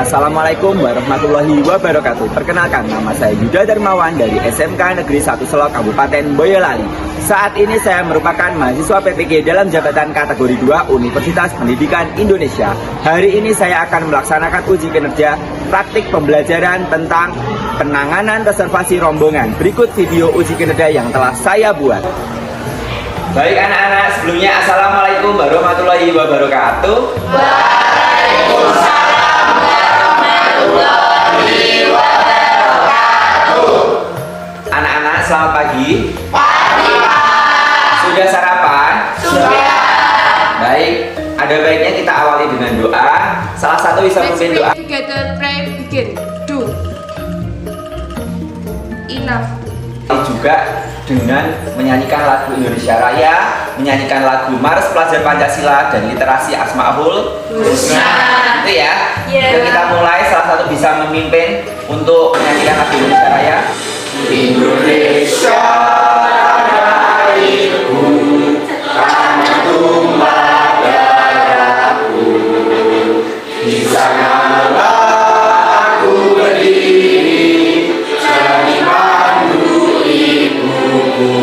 Assalamualaikum warahmatullahi wabarakatuh. Perkenalkan, nama saya Yuda Darmawan dari SMK Negeri 1 Selok Kabupaten Boyolali. Saat ini saya merupakan mahasiswa PPG dalam jabatan kategori 2 Universitas Pendidikan Indonesia. Hari ini saya akan melaksanakan uji kinerja praktik pembelajaran tentang penanganan reservasi rombongan. Berikut video uji kinerja yang telah saya buat. Baik anak-anak, sebelumnya Assalamualaikum warahmatullahi wabarakatuh. Waalaikumsalam warahmatullahi wabarakatuh. Anak-anak, selamat pagi. Pagi, Pak. Sudah sarapan? Sudah. Baik, ada baiknya kita awali dengan doa. Salah satu bisa memimpin doa. Together, pray, begin, do. Enough. Juga dengan menyanyikan lagu Indonesia Raya, menyanyikan lagu Mars Pelajar Pancasila dan literasi Asmaul Husna. Itu ya. Yuk kita mulai, salah satu bisa memimpin untuk menyanyikan lagu Indonesia Raya. Indonesia rakyatku, tanah tumpah darahku, di sanalah aku berdiri, jadi pandu ibuku.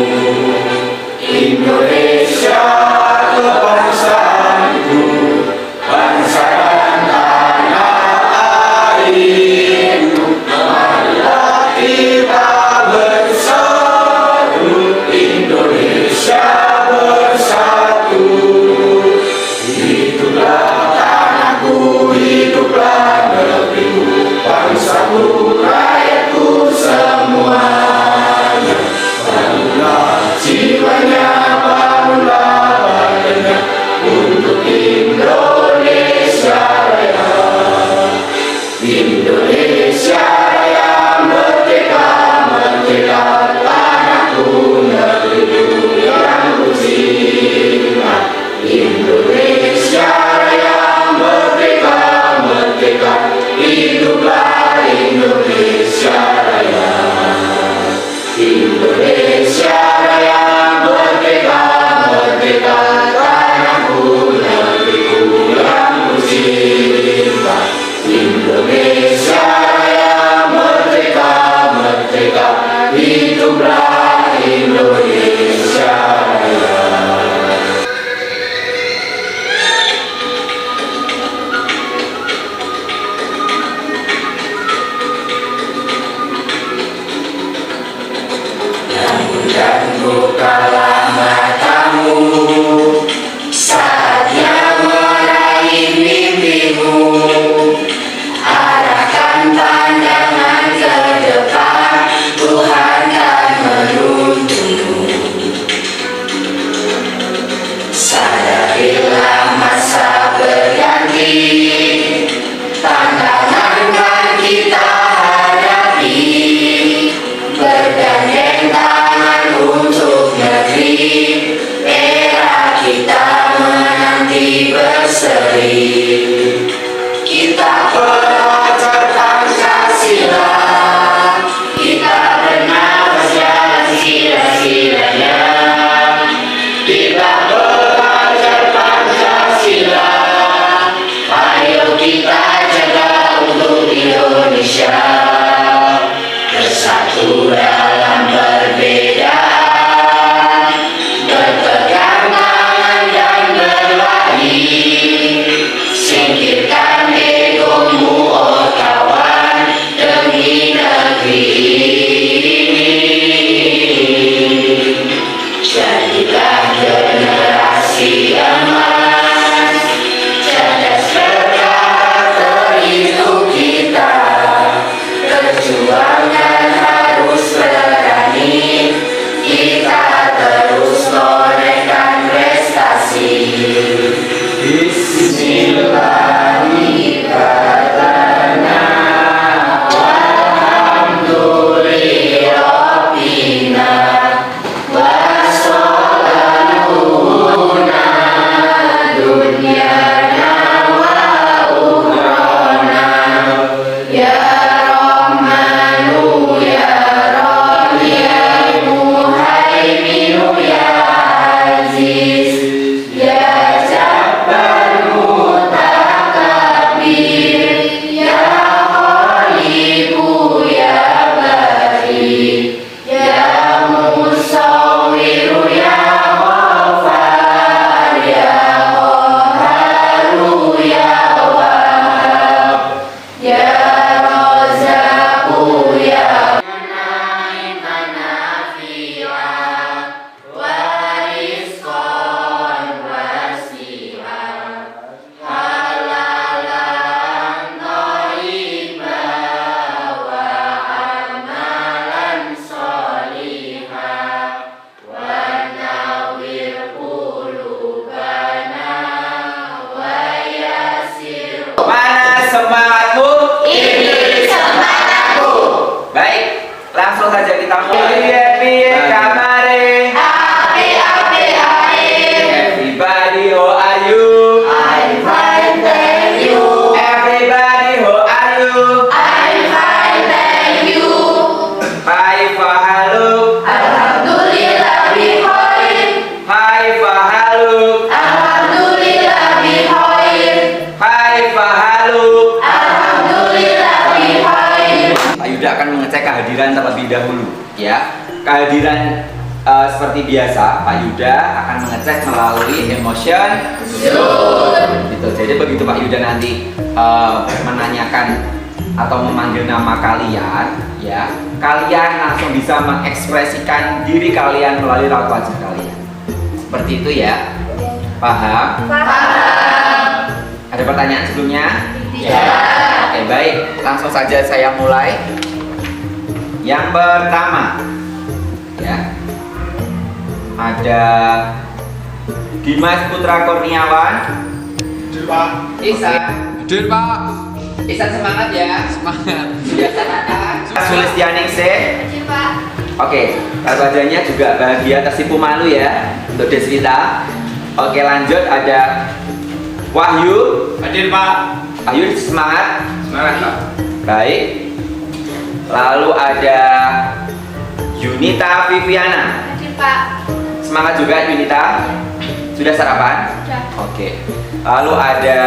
Indonesia kebangsaanku, bangsa dan tanah airku. Marilah kita bersatu, Indonesia bersatu. Hiduplah tanahku, hiduplah negeriku, bangsaku, rakyatku semuanya. Bangunlah jiwanya, bangunlah badannya untuk Indonesia Raya. Indonesia Raya merdeka, merdeka, tanahku, negeriku yang ku cinta. Indonesia Raya merdeka, merdeka, hiduplah Indonesia Raya. Indonesia Raya merdeka, merdeka, tanahku, negeriku yang ku cinta. Indonesia Raya merdeka, merdeka, hiduplah Indonesia Raya. Dan bukalah matamu, saatnya meraih mimpimu. Arahkan pandangan ke depan, Tuhan kan menuntunmu. Sadarilah masa berganti, tantangan kan kita hadapi. Bergandeng tangan untuk negeri, era kehadiran seperti biasa, Pak Yuda akan mengecek melalui emotion zone. Gitu. Jadi begitu Pak Yuda nanti menanyakan atau memanggil nama kalian, ya, kalian langsung bisa mengekspresikan diri kalian melalui raut wajah kalian. Seperti itu ya. Paham? Paham. Ada pertanyaan sebelumnya? Tidak. Oke, baik. Langsung saja saya mulai. Yang pertama, ya, ada Dimas Putra Kurniawan. Hadir Pak. Isan. Hadir Pak. Isan semangat ya. Semangat. Sulistianingsih. Hadir Pak. Oke, wajahnya juga bahagia, tersipu malu ya untuk Deswita. Oke, lanjut ada Wahyu. Hadir Pak. Wahyu semangat. Semangat Pak. Baik. Lalu ada Yunita Viviana. Hadir Pak. Semangat juga Yunita. Sudah sarapan? Sudah. Oke. Lalu ada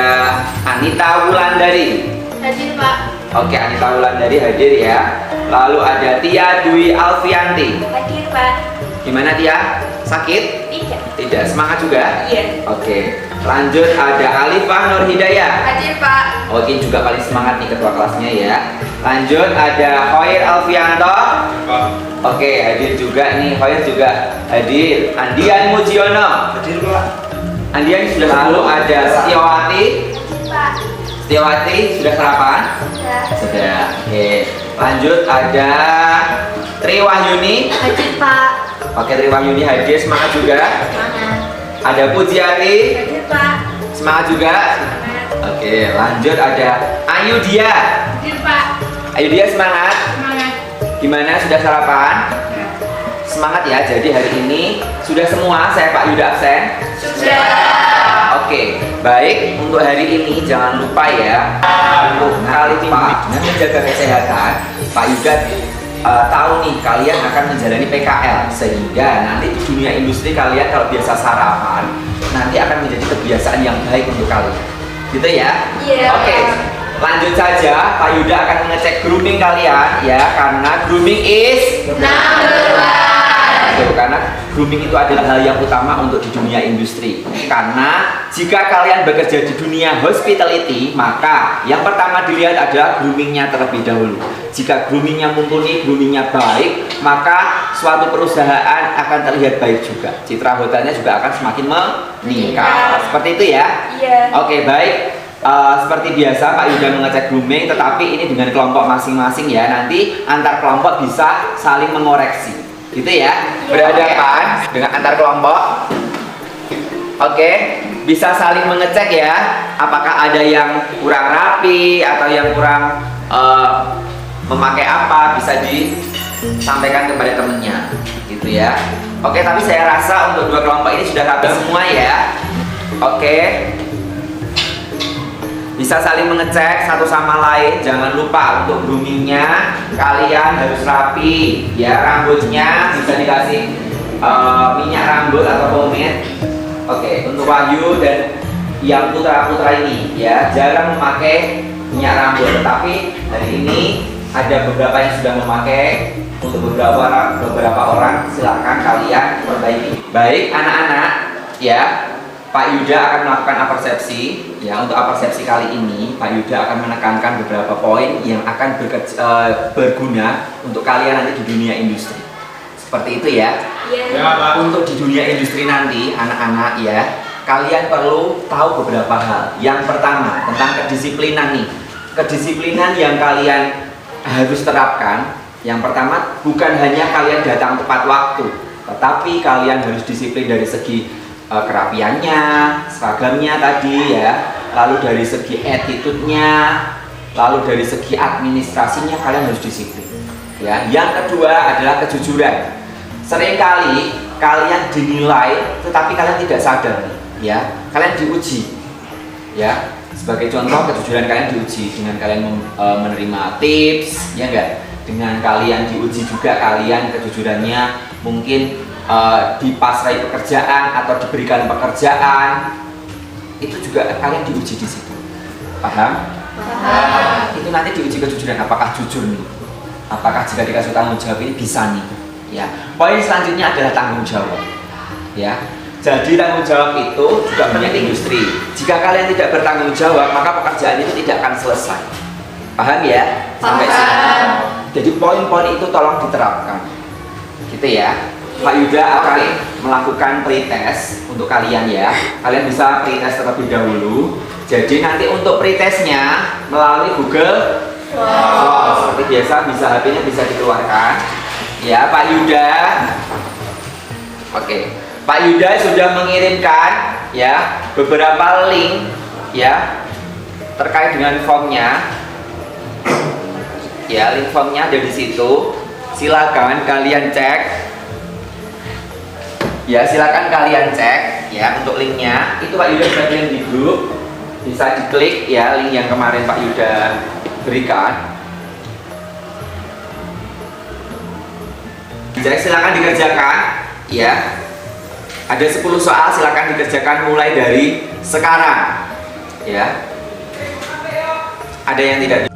Anita Wulandari. Hadir Pak. Oke, Anita Wulandari hadir ya. Lalu ada Tia Dwi Alfianti. Hadir Pak. Gimana Tia? Sakit? Tidak. Tidak. Semangat juga? Iya. Oke. Lanjut ada Alifah Nur Hidayah. Hadir Pak. Oke, juga paling semangat nih ketua kelasnya ya. Lanjut ada Hoir Alfianto. Pak. Oke, hadir juga nih. Hoir juga hadir. Andian Mujiono. Hadir Pak. Andian sudah. Lalu ada Setiawati. Pak. Setiawati sudah sarapan? Sudah. Sudah. Oke. Lanjut ada Tri Wahyuni. Hadir Pak. Oke, Tri Wahyuni hadir, semangat juga. Semangat. Ada Pujiati. Hadir Pak. Semangat juga. Semangat. Oke, lanjut ada Ayu Dia. Hadir Pak. Ayu Dia semangat. Semangat. Gimana, sudah sarapan? Semangat ya. Jadi hari ini sudah semua saya Pak Yuda absen. Sudah. Oke, baik. Untuk hari ini jangan lupa ya untuk kali ini dengan menjaga kesehatan. Pak Yuda tahu nih kalian akan menjalani PKL sehingga nanti di dunia industri kalian kalau biasa sarapan nanti akan menjadi kebiasaan yang baik untuk kalian. Gitu ya? Iya. Oke. Lanjut saja, Pak Yuda akan mengecek grooming kalian ya, karena grooming is Number one. Betul, karena grooming itu adalah hal yang utama untuk di dunia industri. Karena jika kalian bekerja di dunia hospitality, maka yang pertama dilihat adalah groomingnya terlebih dahulu. Jika groomingnya mumpuni, groomingnya baik, maka suatu perusahaan akan terlihat baik juga. Citra hotelnya juga akan semakin meningkat. Seperti itu ya? Iya. Oke, baik. Seperti biasa Pak Yuda mengecek grooming, tetapi ini dengan kelompok masing-masing ya. Nanti antar kelompok bisa saling mengoreksi, gitu ya. Berhadapan dengan antar kelompok. Oke, bisa saling mengecek ya. Apakah ada yang kurang rapi atau yang kurang memakai apa, bisa disampaikan kepada temennya, gitu ya. Oke, tapi saya rasa untuk dua kelompok ini sudah rapi semua ya. Oke. Bisa saling mengecek satu sama lain. Jangan lupa untuk groomingnya kalian harus rapi ya. Rambutnya bisa dikasih minyak rambut atau pomade. Oke, untuk Wahyu dan yang putra-putra ini ya jarang memakai minyak rambut, tapi hari ini ada beberapa yang sudah memakai. Untuk beberapa orang silakan kalian perbaiki. Baik anak-anak ya, Pak Yuda akan melakukan apersepsi ya. Untuk apersepsi kali ini Pak Yuda akan menekankan beberapa poin yang akan berguna untuk kalian nanti di dunia industri. Seperti itu ya. Iya. Ya Pak. Untuk di dunia industri nanti anak-anak ya, kalian perlu tahu beberapa hal. Yang pertama tentang kedisiplinan nih. Kedisiplinan yang kalian harus terapkan. Yang pertama bukan hanya kalian datang tepat waktu, tetapi kalian harus disiplin dari segi kerapiannya, seragamnya tadi ya, lalu dari segi attitude-nya, lalu dari segi administrasinya kalian harus disiplin ya. Yang kedua adalah kejujuran. Seringkali kalian dinilai tetapi kalian tidak sadar nih ya, kalian diuji ya. Sebagai contoh, kejujuran kalian diuji dengan kalian menerima tips ya enggak, dengan kalian diuji juga kalian kejujurannya mungkin dipasrai pekerjaan atau diberikan pekerjaan, itu juga kalian diuji di situ. Paham? Paham. Itu nanti diuji kejujuran, apakah jujur nih, apakah jika dikasih tanggung jawab ini bisa nih, Ya, poin selanjutnya adalah tanggung jawab. Ya, jadi tanggung jawab itu juga punya industri. Jika kalian tidak bertanggung jawab, maka pekerjaan itu tidak akan selesai. Paham ya? Sampai sini. Jadi poin-poin itu tolong diterapkan. Gitu ya. Pak Yuda akan melakukan pretest untuk kalian ya. Kalian bisa pretest terlebih dahulu. Jadi nanti untuk pretestnya melalui Google. Seperti biasa, bisa HP-nya bisa dikeluarkan. Ya, Pak Yuda. Oke. Pak Yuda sudah mengirimkan ya beberapa link ya terkait dengan formnya. Ya, link formnya ada di situ. Silakan kalian cek. Ya, silakan kalian cek ya untuk linknya. Itu Pak Yuda sudah kirim di grup. Bisa diklik ya link yang kemarin Pak Yuda berikan. Jadi silakan dikerjakan ya. Ada 10 soal, silakan dikerjakan mulai dari sekarang ya. Ada yang tidak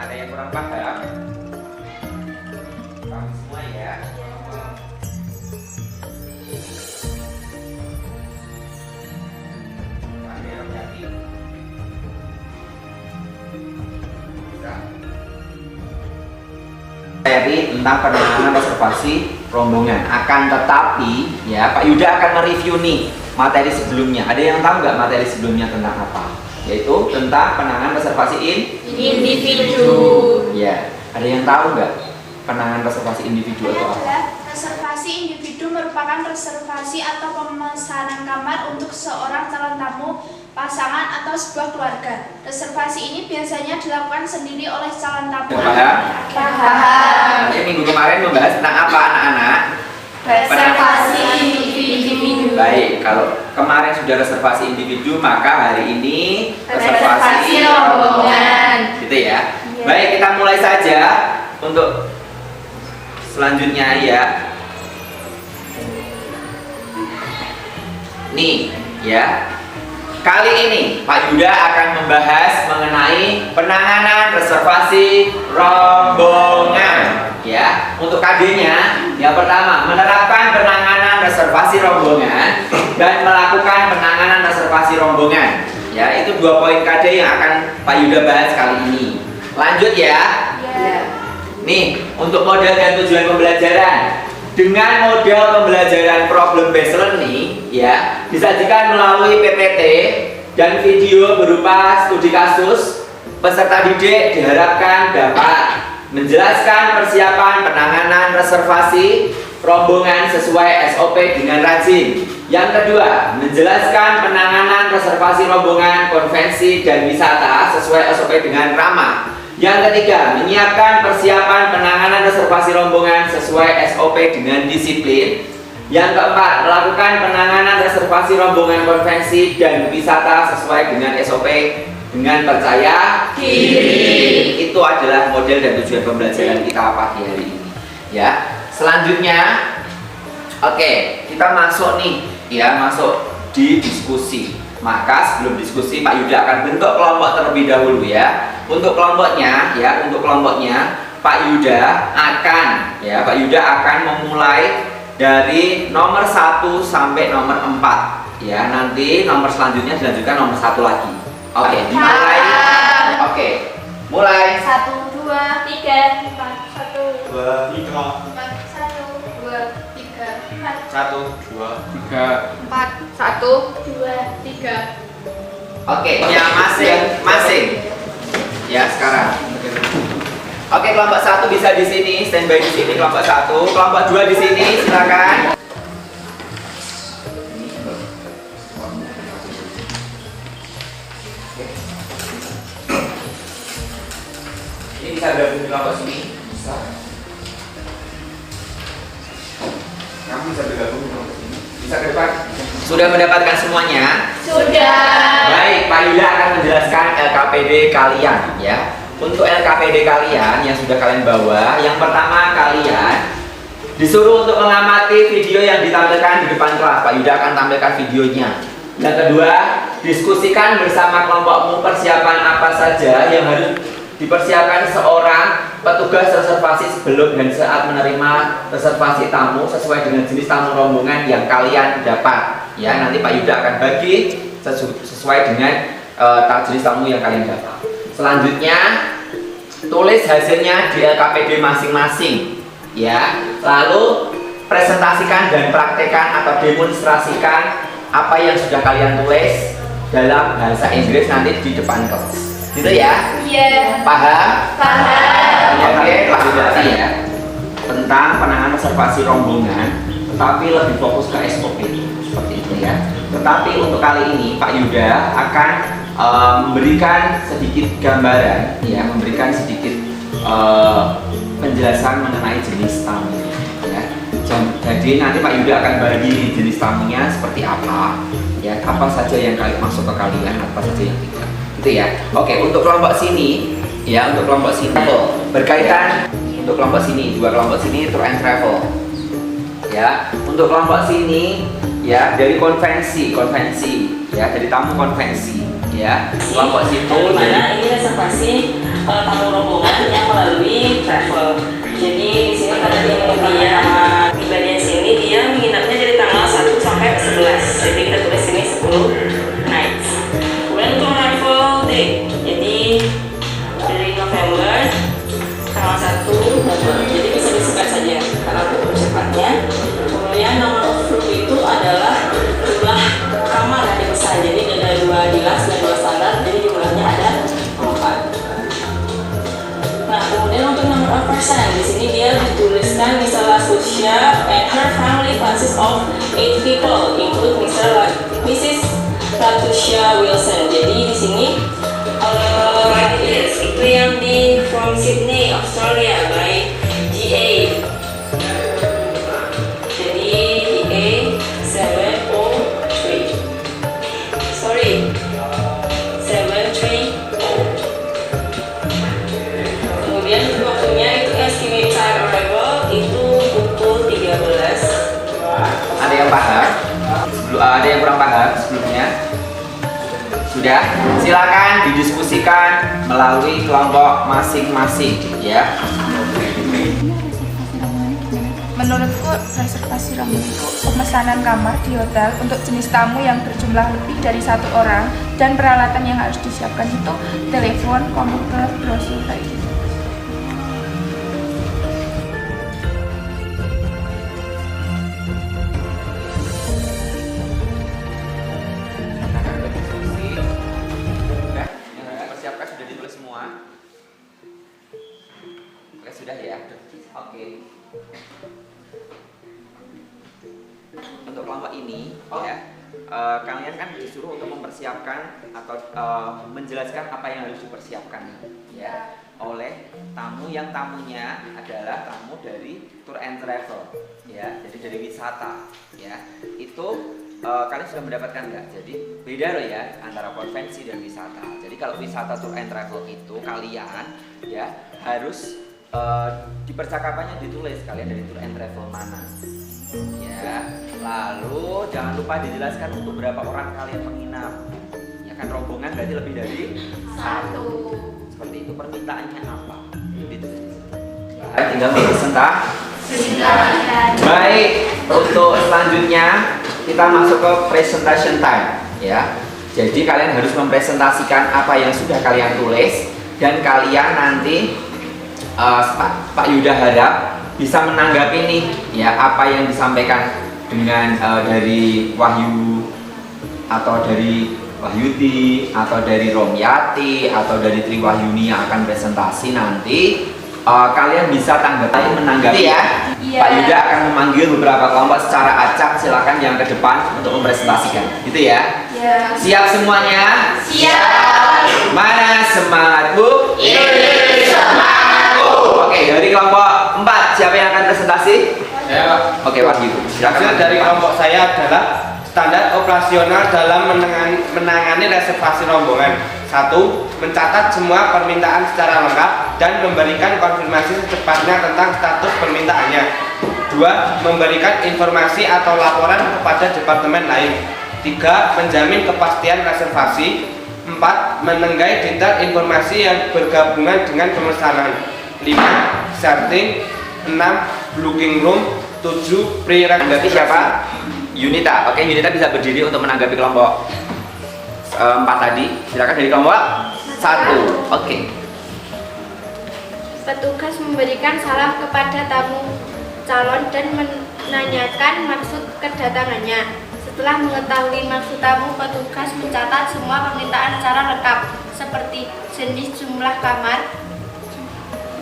ada yang kurang paham? Paham semua ya? Ada yang yakin? Bisa? Materi tentang penanganan reservasi rombongan. Akan tetapi ya Pak Yuda akan mereview nih materi sebelumnya. Ada yang tahu nggak materi sebelumnya tentang apa? Yaitu tentang penanganan reservasi Individu. Ya, ada yang tahu nggak penanganan reservasi individu atau apa? Reservasi individu merupakan reservasi atau pemesanan kamar untuk seorang calon tamu, pasangan, atau sebuah keluarga. Reservasi ini biasanya dilakukan sendiri oleh calon tamu. Paham? Paham. Oke, minggu kemarin membahas tentang apa anak-anak? Reservasi individu. Baik, kalau kemarin sudah reservasi individu, maka hari ini Reservasi rombongan. Gitu ya. Baik, kita mulai saja untuk selanjutnya ya. Nih, ya. Kali ini Pak Yuda akan membahas mengenai penanganan reservasi rombongan. Ya, untuk KD-nya yang pertama menerapkan penanganan reservasi rombongan dan melakukan penanganan reservasi rombongan. Ya, itu 2 poin KD yang akan Pak Yuda bahas kali ini. Lanjut ya. Nih, untuk model dan tujuan pembelajaran. Dengan model pembelajaran problem based learning ya, disajikan melalui PPT dan video berupa studi kasus. Peserta didik diharapkan dapat menjelaskan persiapan penanganan reservasi rombongan sesuai SOP dengan rajin. Yang kedua, menjelaskan penanganan reservasi rombongan konvensi dan wisata sesuai SOP dengan ramah. Yang ketiga, menyiapkan persiapan penanganan reservasi rombongan sesuai SOP dengan disiplin. Yang keempat, melakukan penanganan reservasi rombongan konvensi dan wisata sesuai dengan SOP dengan percaya diri. Itu adalah model dan tujuan pembelajaran kita pagi hari ini. Ya, selanjutnya, oke, kita masuk nih, ya, masuk di diskusi. Maka sebelum diskusi Pak Yuda akan bentuk kelompok terlebih dahulu ya. Untuk kelompoknya Pak Yuda akan memulai dari nomor 1 sampai nomor 4 ya. Nanti nomor selanjutnya dilanjutkan nomor 1 lagi. Oke, dimulai. Oke. Mulai. 1, 2, 3, 4, 1, 2, 3, 4, 1, 2, 3, 4, 1, 2, 3, 4, 1, 2, 3. Oke, ya masing-masing. Ya, sekarang. Oke, kelompok 1 bisa di sini, standby di sini kelompok 1. Kelompok 2 di sini, silakan. Ini bisa gabung di kelompok sini. Bisa. Kamu bisa bergabung di kelompok sini. Bisa ke depan. Sudah mendapatkan semuanya? Sudah. Baik, Pak Yuda akan menjelaskan LKPD kalian ya. untuk LKPD kalian yang sudah kalian bawa, yang pertama kalian disuruh untuk mengamati video yang ditampilkan di depan kelas. Pak Yuda akan tampilkan videonya. Yang kedua, diskusikan bersama kelompokmu persiapan apa saja yang harus dipersiapkan seorang petugas reservasi sebelum dan saat menerima reservasi tamu sesuai dengan jenis tamu rombongan yang kalian dapat. Ya, nanti Pak Yuda akan bagi sesuai dengan jenis tamu yang kalian dapat. Selanjutnya, tulis hasilnya di LKPD masing-masing. Ya, lalu presentasikan dan praktekkan atau demonstrasikan apa yang sudah kalian tulis dalam bahasa Inggris nanti di depan kelas. Gitu ya? Iya. Paham? Paham. Oke, Pak Yuda ya. Tentang penanganan reservasi rombongan, tetapi lebih fokus ke SOP seperti itu ya. Tetapi untuk kali ini Pak Yuda akan memberikan sedikit gambaran, ya, memberikan sedikit penjelasan mengenai jenis tamu. Ya. Jadi nanti Pak Yuda akan bagi jenis tamunya seperti apa, ya, apa saja yang masuk ke kalian, apa saja yang tidak. Gitu ya. Oke, untuk kelompok sini, ya, untuk kelompok sini berkaitan untuk kelompok sini, dua kelompok sini tour and travel. Ya, untuk kelompok sini, ya, dari konvensi, ya, dari tamu konvensi, ya. Kelompok situ mana ini reservasi tamu rombongan yang melalui travel. Jadi di sini karena dia pribadinya sini dia menginapnya dari tanggal 1 sampai 11. Jadi kita tulis sini 10 nights. Kemudian untuk arrival date, jadi dari November tanggal 1, jadi bisa disingkat saja karena untuk percepatnya. Kemudian nomor of room itu adalah jumlah kamar yang dipesan. Jadi ada 2 deluxe dan 2 standar, jadi jumlahnya ada 4. Nah, kemudian untuk number of person, di sini dia dituliskan misalnya Susha and her family consists of 8 people, include Mrs. Latusha Wilson. Jadi di sini itu yang di from Sydney, Australia by GA. Jadi GA 703. Sorry, 730. Kemudian waktunya itu estimate time arrival itu pukul 13. ada yang paham? Ada yang kurang paham sebelumnya? Sudah? Silakan didiskusikan melalui kelompok masing-masing, ya. Menurutku reservasi rombongan itu pemesanan kamar di hotel untuk jenis tamu yang berjumlah lebih dari 1 orang dan peralatan yang harus disiapkan itu telepon, komputer, brosur kayak gitu. Sudah? Yang dipersiapkan sudah ditulis semua? Oke, sudah ya? Oke. Untuk kelompok ini, ya, kalian kan disuruh untuk mempersiapkan atau menjelaskan apa yang harus dipersiapkan, ya, oleh tamu yang tamunya adalah tamu dari tour and travel, ya, jadi dari wisata, ya. Itu kalian sudah mendapatkan nggak? Jadi beda loh ya antara konvensi dan wisata. Jadi kalau wisata tour and travel itu kalian, ya, harus di percakapannya ditulis kalian dari tour and travel mana, ya. Lalu jangan lupa dijelaskan untuk berapa orang kalian menginap, ya kan, rombongan berarti lebih dari 1. Seperti itu. Permintaannya apa gitu. Tinggal presentasikan. Baik, untuk selanjutnya kita masuk ke presentation time, ya. Jadi kalian harus mempresentasikan apa yang sudah kalian tulis dan kalian nanti Pak Yuda harap bisa menanggapi nih, ya, apa yang disampaikan dengan dari Wahyu atau dari Wahyuti atau dari Romyati atau dari Triwahyuni yang akan presentasi nanti. Kalian bisa menanggapi ya. Iya. Pak Yuda akan memanggil beberapa kelompok secara acak. Silakan yang ke depan untuk mempresentasikan, gitu ya. Iya. Siap semuanya? Siap. Mana semangat Bu? Ini semangatku. Oke, dari kelompok 4 siapa yang akan presentasi? Saya Pak. Oke, Wahyu. Silakan. Hasil dari kelompok saya adalah standar operasional dalam menangani reservasi rombongan. 1. Mencatat semua permintaan secara lengkap dan memberikan konfirmasi secepatnya tentang status permintaannya. 2. Memberikan informasi atau laporan kepada departemen lain. 3. Menjamin kepastian reservasi. 4. Menenggai detail informasi yang bergabungan dengan pemesanan. 5. Setting. 6. Booking room. 7. Pre-reservation. Berarti siapa? Yunita. Oke, Yunita bisa berdiri untuk menanggapi kelompok 4 tadi. Silakan dari kelompok 1. Oke. Petugas memberikan salam kepada tamu calon dan menanyakan maksud kedatangannya. Setelah mengetahui maksud tamu, petugas mencatat semua permintaan secara lengkap, seperti jenis, jumlah kamar,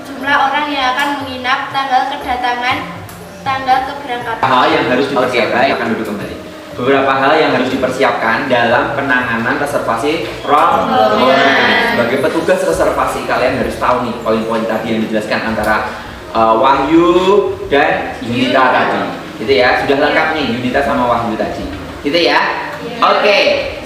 jumlah orang yang akan menginap, tanggal kedatangan, tanggal keberangkatan. Hal yang harus dipersiapkan, akan duduk kembali. Beberapa hal yang harus dipersiapkan dalam penanganan reservasi rombongan. Sebagai petugas reservasi, kalian harus tahu nih poin-poin tadi yang dijelaskan antara Wahyu dan Yunita tadi. Gitu ya, sudah lengkap nih Yunita sama Wahyu tadi. Gitu ya. Oke,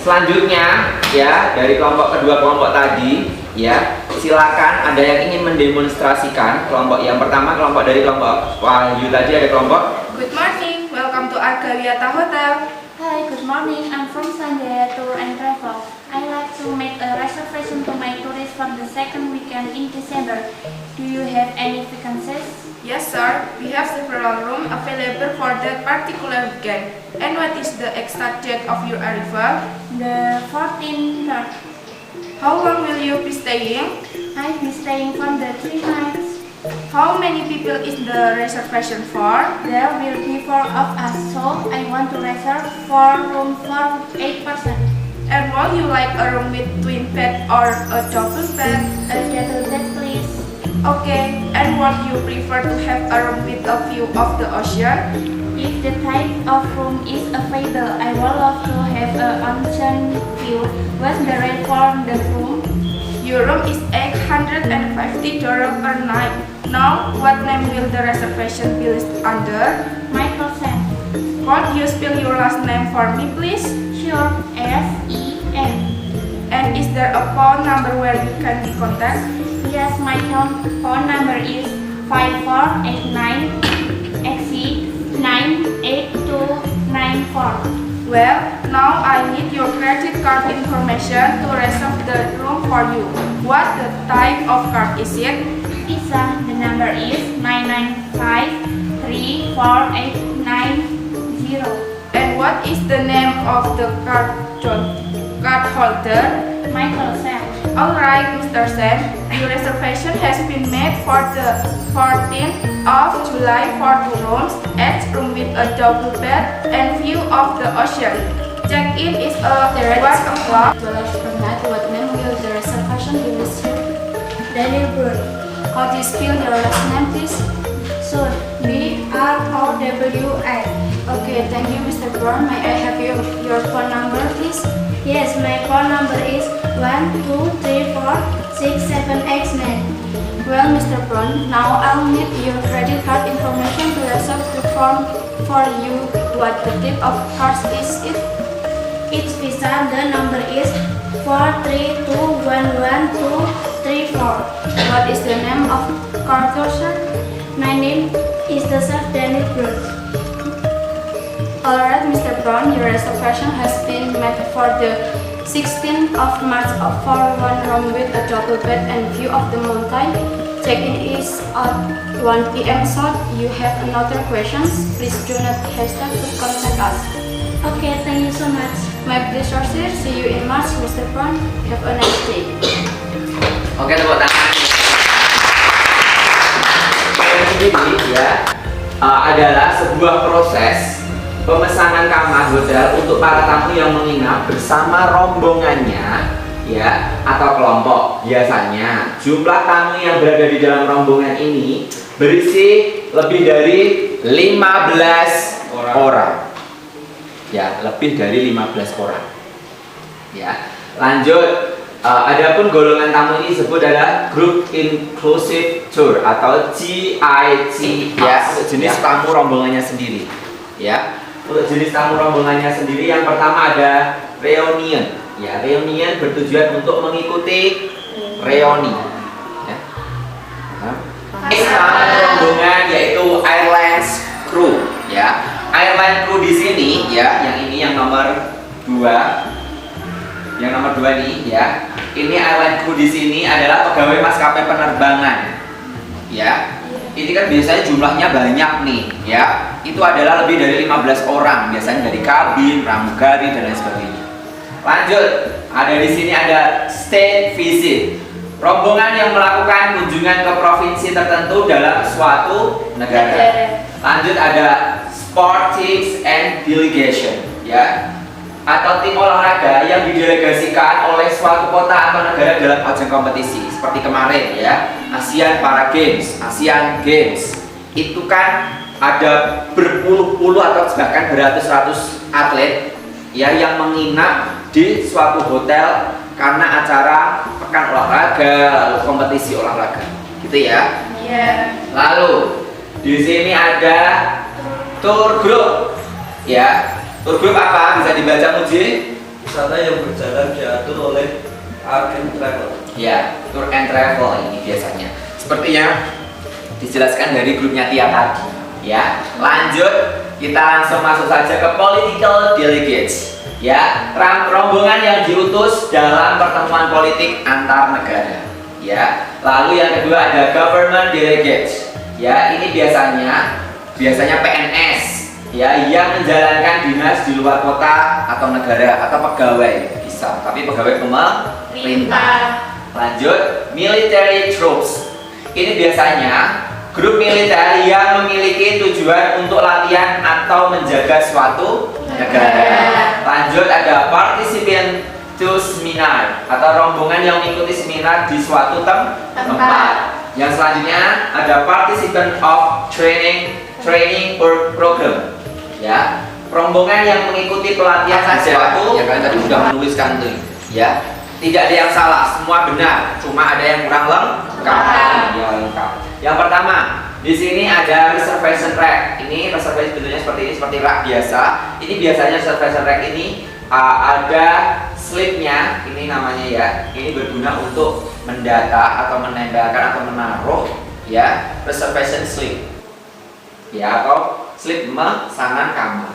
selanjutnya ya dari kelompok kedua kelompok tadi ya, silakan ada yang ingin mendemonstrasikan kelompok yang pertama, kelompok dari kelompok Wahyu tadi ada kelompok. Good morning, welcome to Argawiata Hotel. Hi, good morning. I'm from Sanjaya Tour and Travel. I like to make a reservation to my tourist for the second weekend in December. Do you have any vacancies? Yes, sir. We have several rooms available for that particular weekend. And what is the exact date of your arrival? The 14th. How long will you be staying? I'll be staying for the 3 nights. How many people is the reservation for? There will be 4 of us, so I want to reserve 4 rooms for 8 persons. And would you like a room with twin bed or a double bed? A double bed, please. Okay. And would you prefer to have a room with a view of the ocean? If the type of room is available, I would love to have an ocean view. What's the rate for the room? Your room is $850 per night. Now, what name will the reservation be listed under? Michael Sam. Could you spell your last name for me, please? Sure. S-E-N. And is there a phone number where you can be contacted? Yes, my phone number is 5489-98294. Well, now I need your credit card information to reserve the room for you. What the type of card is it? Visa. The number is 995348990. And what is the name of the card holder? Michael Sam. Alright, Mr. Sam, your reservation has been made for the 14th of July for 2 rooms, each room with a double bed and view of the ocean. Check-in is at 1 o'clock. $12 per night. What name will the reservation be listed? Daniel Brown. Could you spell your last name, please? Sure. B-R-O-W-I. Okay, thank you, Mr. Brown. May I have your phone number, please? Yes, my phone number is 1234678. Well, Mr. Brown, now I'll need your credit card information to reserve the form for you. What the type of card is it? It's Visa. The number is 4321124. What is the name of card holder? My name is Daniel Brown. Alright, Mr. Brown, your reservation has been made for the 16th of March for 1 room with a double bed and view of the mountain. Check-in is at 1 p.m. So, you have another questions? Please do not hesitate to contact us. Okay, thank you so much. My pleasure, sir. See you in March, Mr. Brown. Have a nice day. Oke, tepuk tangan. Ini ya adalah sebuah proses pemesanan kamar hotel untuk para tamu yang menginap bersama rombongannya ya atau kelompok. Biasanya jumlah tamu yang berada di dalam rombongan ini berisi lebih dari 15 orang. Ya, lebih dari 15 orang. Ya. Lanjut, adapun golongan tamu ini disebut adalah Group Inclusive Tour atau GIT ya, untuk jenis tamu rombongannya sendiri. Ya. Untuk jenis tamu rombongannya sendiri yang pertama ada reunion Ya, reunian bertujuan untuk mengikuti reuni. Ya. Nama rombongan yaitu Airlines Crew. Ya, Airline Crew di sini ya, yang ini yang nomor 2. Yang nomor 2 nih ya. Ini airline crew di sini adalah pegawai maskapai penerbangan. Ya. Ini kan biasanya jumlahnya banyak nih, ya. Itu adalah lebih dari 15 orang, biasanya dari kabin, pramugari dan lain sebagainya. Lanjut, ada di sini ada state visit. Rombongan yang melakukan kunjungan ke provinsi tertentu dalam suatu negara. Lanjut ada sports and delegation, ya. Atau tim olahraga yang didelegasikan oleh suatu kota atau negara dalam ajang kompetisi seperti kemarin ya, Asian Para Games, Asian Games. Itu kan ada berpuluh-puluh atau bahkan beratus-ratus atlet ya yang menginap di suatu hotel karena acara pekan olahraga lalu kompetisi olahraga. Gitu ya. Iya. Lalu di sini ada tour group. Ya. Tour group apa? Bisa dibaca Muji? Wisata yang berjalan diatur oleh agen travel. Ya, tour and travel ini biasanya. Sepertinya dijelaskan dari grupnya Tia tadi. Ya, lanjut kita langsung masuk saja ke political delegates. Ya, rombongan yang diutus dalam pertemuan politik antar negara. Ya, lalu yang kedua ada government delegates. Ya, ini biasanya PNS. Ya, yang menjalankan dinas di luar kota atau negara atau pegawai bisa, tapi pegawai pemerintah. Lanjut, military troops. Ini biasanya grup militer yang memiliki tujuan untuk latihan atau menjaga suatu negara. Lanjut ada participant to seminar atau rombongan yang mengikuti seminar di suatu tempat. Yang selanjutnya ada participant of training program. Ya, rombongan yang mengikuti pelatihan sesuatu. Ya, kalian tadi sudah menuliskan tuh. Ya, tidak ada yang salah, semua benar. Cuma ada yang kurang lengkap. Ya, lengkap. Yang pertama, di sini ada reservation rack. Ini reservation bentuknya seperti ini, seperti rak biasa. Ini biasanya reservation rack ini ada slipnya. Ini namanya ya. Ini berguna untuk mendata atau menempelkan atau menaruh ya reservation slip. Ya, atau slip pemesanan kamar.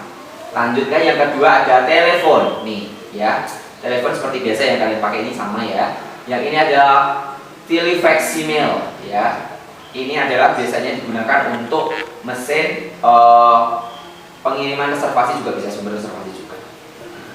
Lanjutkan yang kedua ada telepon nih ya. Telepon seperti biasa yang kalian pakai ini sama ya. Yang ini adalah telefaximile ya. Ini adalah biasanya digunakan untuk mesin pengiriman reservasi, juga bisa sumber reservasi juga.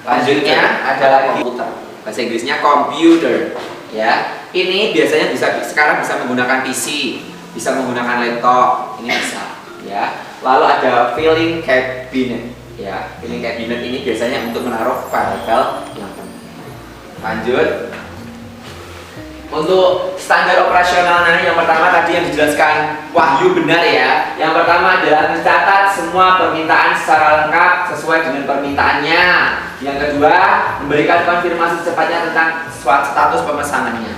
Lanjutnya adalah komputer. Bahasa Inggrisnya computer ya. Ini biasanya sekarang bisa menggunakan PC, bisa menggunakan laptop, ini bisa ya. Lalu ada filing cabinet ya. Filing cabinet ini biasanya untuk menaruh file-file yang penting. Lanjut. Untuk standar operasionalnya yang pertama tadi yang dijelaskan Wahyu benar ya. Yang pertama adalah mencatat semua permintaan secara lengkap sesuai dengan permintaannya. Yang kedua, memberikan konfirmasi secepatnya tentang status pemesanannya.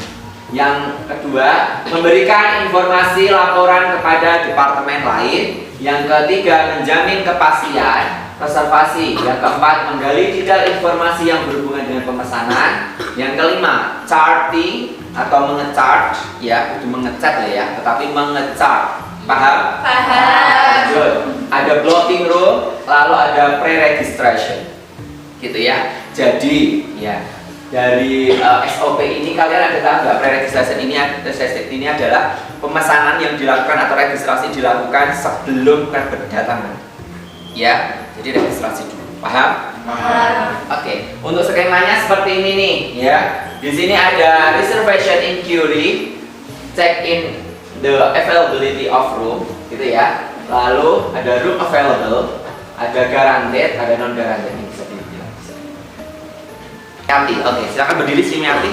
Yang kedua, memberikan informasi laporan kepada departemen lain. Yang ketiga, menjamin kepastian reservasi. Yang keempat, menggali detail informasi yang berhubungan dengan pemesanan. Yang kelima, charting atau mengecharge ya, itu mengecat ya, tetapi mengecharge. Paham? Paham. Good. Ada blotting room, lalu ada pre-registration. Gitu ya. Jadi ya, dari SOP ini kalian ada tahu nggak pre-registration ini adalah pemesanan yang dilakukan atau registrasi dilakukan sebelum kedatangan. Ya, jadi registrasi dulu. Paham? Oke. Untuk skemanya seperti ini nih, ya. Di sini ada reservation inquiry, check in the availability of room, gitu ya. Lalu ada room available, ada guaranteed, ada non guaranteed. Ini bisa dibilang. Miati, oke. Silakan berdiri sih Miati.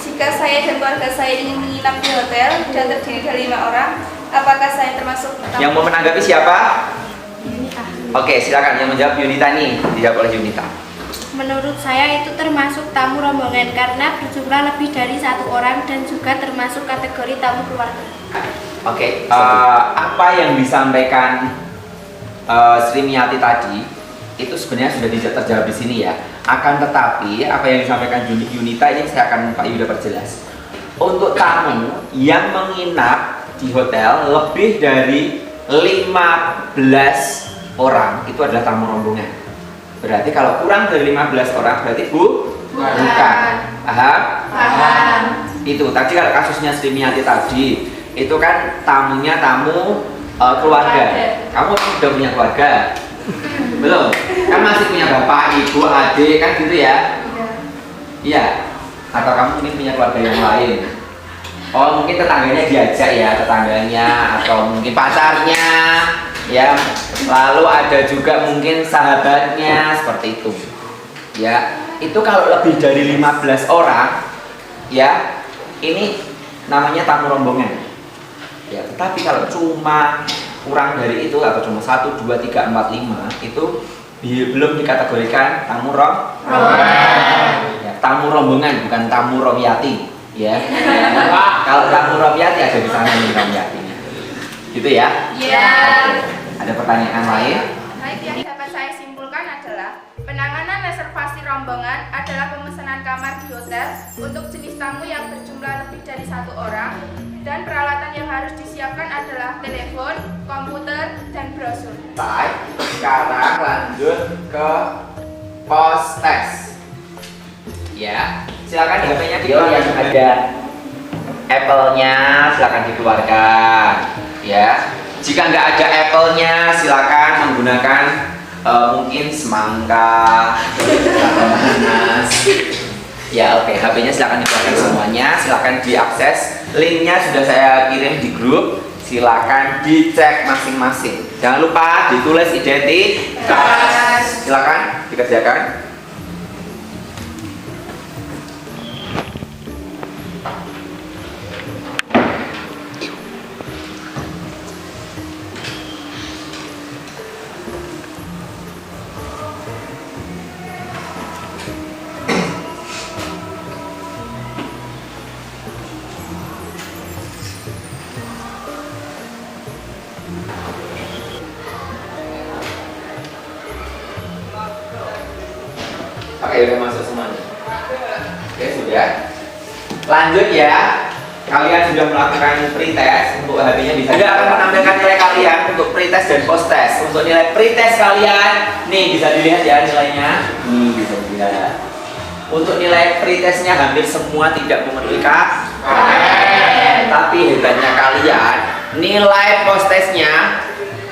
Jika saya dan keluarga saya ingin menginap di hotel dan terdiri dari 5 orang, apakah saya termasuk tamu? Yang mau menanggapi siapa? Yunita. Oke, silakan yang menjawab Yunita nih, dijawab oleh Yunita. Menurut saya itu termasuk tamu rombongan karena berjumlah lebih dari 1 orang dan juga termasuk kategori tamu keluarga. Oke, apa yang disampaikan Sri Miati tadi itu sebenarnya sudah tidak terjawab di sini ya. Akan tetapi apa yang disampaikan Yunita ini saya akan Pak Yuda perjelas. Untuk tamu yang menginap di hotel lebih dari 15 orang itu adalah tamu rombongan. Berarti kalau kurang dari 15 orang berarti bukan. Paham? Paham. Itu tadi kalau kasusnya Sri Miati tadi itu kan tamunya tamu keluarga. Kamu sudah punya keluarga? Belum? Kan masih punya bapak, ibu, adik kan gitu ya? Iya. Atau kamu mungkin punya keluarga yang lain? Oh mungkin tetangganya diajak ya, tetangganya atau mungkin pacarnya ya. Lalu ada juga mungkin sahabatnya seperti itu. Ya, itu kalau lebih dari 15 orang ya, ini namanya tamu rombongan. Ya, tetapi kalau cuma kurang dari itu atau cuma 1, 2, 3, 4, 5 itu belum dikategorikan tamu rombongan. Ya, tamu rombongan bukan tamu romiati ya. Kalau tamu romiati ada di sana nih romiatinya. Gitu ya? Iya. Ada pertanyaan lain? Baik, yang dapat saya simpulkan adalah penanganan reservasi rombongan adalah pemesanan kamar di hotel untuk jenis tamu yang berjumlah lebih dari 1 orang, dan peralatan yang harus disiapkan adalah telepon, komputer, dan brosur. Sekarang lanjut ke pos tes. Ya, silakan HP-nya dikeluarkan. Yang ada Apple-nya silakan dikeluarkan. Ya, jika nggak ada Apple-nya silakan menggunakan mungkin semangka atau nanas. Ya oke, HP-nya silakan dikeluarkan semuanya, silakan diakses. Linknya sudah saya kirim di grup, silakan dicek masing-masing. Jangan lupa ditulis identitas. Silakan dikerjakan. Oke, udah masuk semuanya. Oke, sudah. Lanjut ya. Kalian sudah melakukan pretest untuk HP-nya bisa. Sudah akan menampilkan nilai kalian untuk pretest dan post test. Untuk nilai pretest kalian, nih bisa dilihat ya nilainya. Nih bisa dilihat. Untuk nilai pretestnya hampir semua tidak memenuhi KKN. Tapi hebatnya kalian, nilai post testnya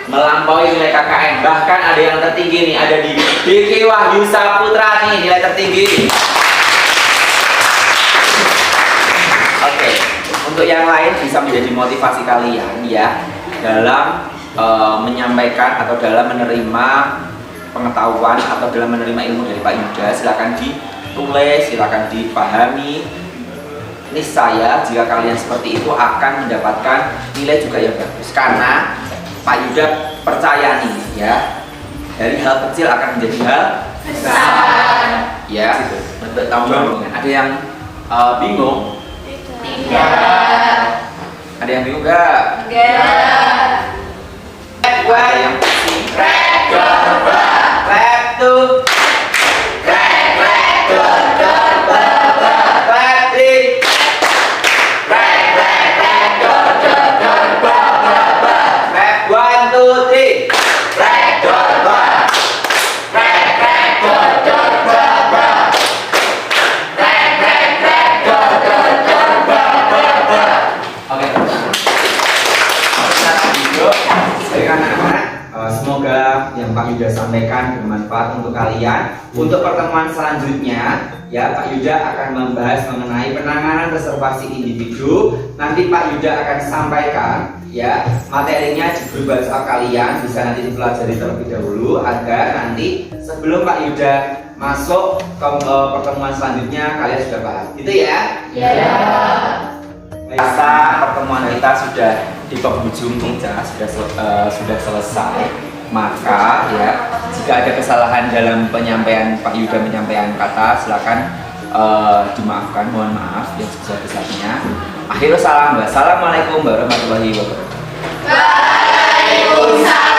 melampaui nilai KKN. Bahkan ada yang tertinggi nih, ada di Diki Wahyu Saputra nih, nilai tertinggi. Oke, untuk yang lain bisa menjadi motivasi kalian ya dalam menyampaikan atau dalam menerima pengetahuan atau dalam menerima ilmu dari Pak Yuda. Silakan ditulis, silakan dipahami. Niscaya jika kalian seperti itu akan mendapatkan nilai juga yang bagus, karena Pak Yuda percaya nih ya, dari hal kecil akan menjadi hal besar. Ya, bentuk tamu. Ada yang bingung? Tidak. Ada yang bingung nggak? Enggak. Ada yang pusing? Clap tuh. Semoga yang Pak Yuda sampaikan bermanfaat untuk kalian. Untuk pertemuan selanjutnya ya, Pak Yuda akan membahas mengenai penanganan reservasi individu. Nanti Pak Yuda akan sampaikan ya materinya di grup WhatsApp kalian, bisa nanti dipelajari terlebih dahulu agar nanti sebelum Pak Yuda masuk ke pertemuan selanjutnya kalian sudah paham. Gitu ya? Iya. Rasa pertemuan kita sudah di penghujung meja, sudah selesai. Maka ya, jika ada kesalahan dalam penyampaian Pak Yuda menyampaikan kata, silakan dimaafkan, mohon maaf yang sebesar-besarnya. Akhirul salam, wassalamualaikum warahmatullahi wabarakatuh. Waalaikumsalam.